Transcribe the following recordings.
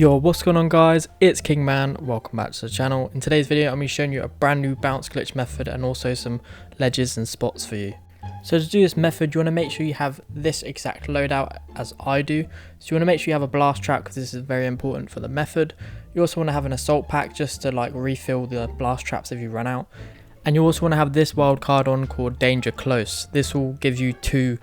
Yo, what's going on guys, it's Kingman, welcome back to the channel. In today's video I'm going to be showing you a brand new bounce glitch method and also some ledges and spots for you. So to do this method you want to make sure you have this exact loadout as I do. So you want to make sure you have a blast trap because this is very important for the method. You also want to have an assault pack just to like refill the blast traps if you run out. And you also want to have this wild card on called Danger Close. This will give you 2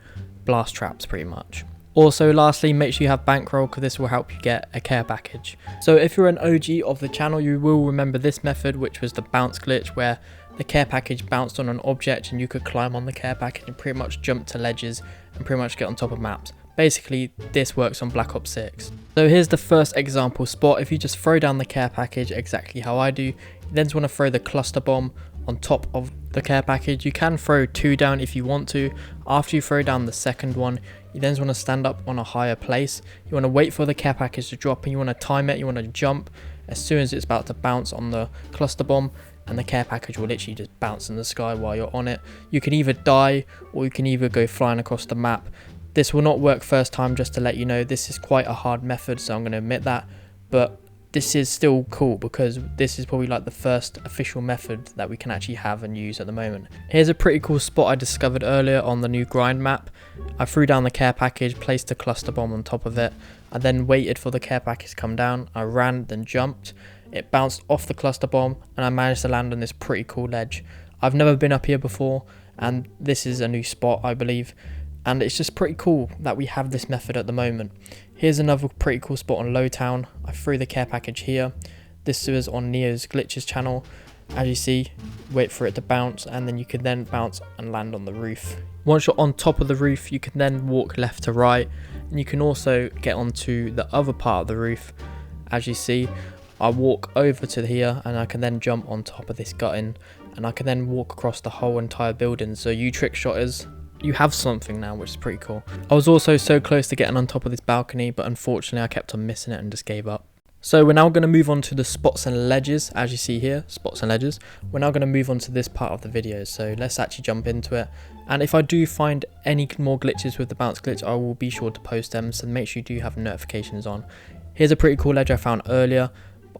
blast traps pretty much. Also, lastly, make sure you have bankroll because this will help you get a care package. So if you're an OG of the channel, you will remember this method, which was the bounce glitch, where the care package bounced on an object and you could climb on the care package and pretty much jump to ledges and pretty much get on top of maps. Basically, this works on Black Ops 6. So here's the first example spot. If you just throw down the care package exactly how I do, you then want to throw the cluster bomb on top of the care package. You can throw 2 down if you want to. After you throw down the second one, you then want to stand up on a higher place. You want to wait for the care package to drop and you want to time it. You want to jump as soon as it's about to bounce on the cluster bomb, and the care package will literally just bounce in the sky while you're on it. You can either die or you can either go flying across the map. This will not work first time, just to let you know. This is quite a hard method, so I'm going to admit that, but this is still cool because this is probably like the first official method that we can actually have and use at the moment. Here's a pretty cool spot I discovered earlier on the new grind map. I threw down the care package, placed a cluster bomb on top of it. I then waited for the care package to come down. I ran, then jumped. It bounced off the cluster bomb and I managed to land on this pretty cool ledge. I've never been up here before and this is a new spot, I believe. And it's just pretty cool that we have this method at the moment. Here's another pretty cool spot on Lowtown. I threw the care package here. This was on Neo's Glitches channel. As you see, wait for it to bounce and then you can then bounce and land on the roof. Once you're on top of the roof, you can then walk left to right. And you can also get onto the other part of the roof. As you see, I walk over to here and I can then jump on top of this gutting. And I can then walk across the whole entire building. So you trick shotters, you have something now, which is pretty cool. I was also so close to getting on top of this balcony, but unfortunately I kept on missing it and just gave up. So we're now going to move on to the spots and ledges. As you see here, spots and ledges. We're now going to move on to this part of the video, so let's actually jump into it. And if I do find any more glitches with the bounce glitch, I will be sure to post them, so make sure you do have notifications on. Here's a pretty cool ledge I found earlier.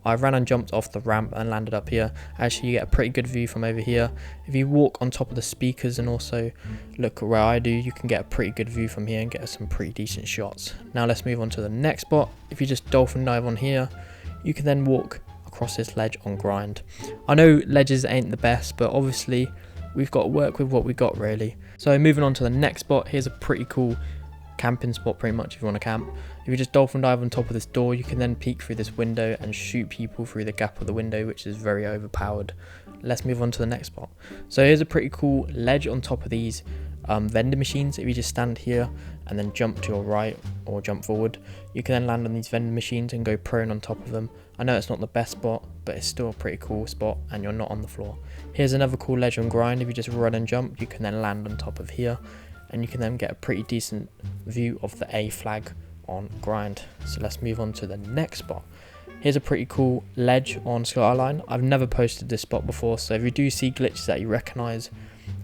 I ran and jumped off the ramp and landed up here. Actually, you get a pretty good view from over here. If you walk on top of the speakers and also look where I do, you can get a pretty good view from here and get some pretty decent shots. Now let's move on to the next spot. If you just dolphin dive on here, you can then walk across this ledge on grind. I know ledges ain't the best, but obviously we've got to work with what we got really. So moving on to the next spot, here's a pretty cool camping spot pretty much if you want to camp. If you just dolphin dive on top of this door, you can then peek through this window and shoot people through the gap of the window, which is very overpowered. Let's move on to the next spot. So here's a pretty cool ledge on top of these vending machines. If you just stand here and then jump to your right or jump forward, you can then land on these vending machines and go prone on top of them. I know it's not the best spot, but it's still a pretty cool spot and you're not on the floor. Here's another cool ledge on grind. If you just run and jump, you can then land on top of here and you can then get a pretty decent view of the A flag on grind. So let's move on to the next spot. Here's a pretty cool ledge on Skyline. I've never posted this spot before, so if you do see glitches that you recognize,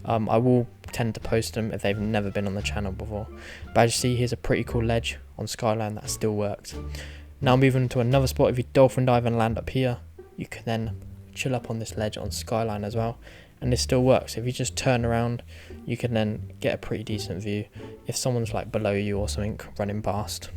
I will tend to post them if they've never been on the channel before. But as you see, here's a pretty cool ledge on Skyline that still works. Now moving to another spot. If you dolphin dive and land up here, you can then chill up on this ledge on Skyline as well, and this still works. If you just turn around, you can then get a pretty decent view if someone's like below you or something running past.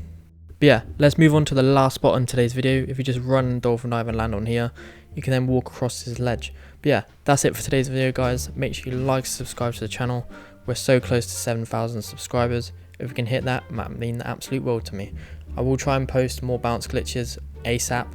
But yeah, let's move on to the last spot in today's video. If you just run and dolphin dive and land on here, you can then walk across this ledge. But yeah, that's it for today's video guys. Make sure you like and subscribe to the channel. We're so close to 7,000 subscribers. If we can hit that, it might mean the absolute world to me. I will try and post more bounce glitches ASAP.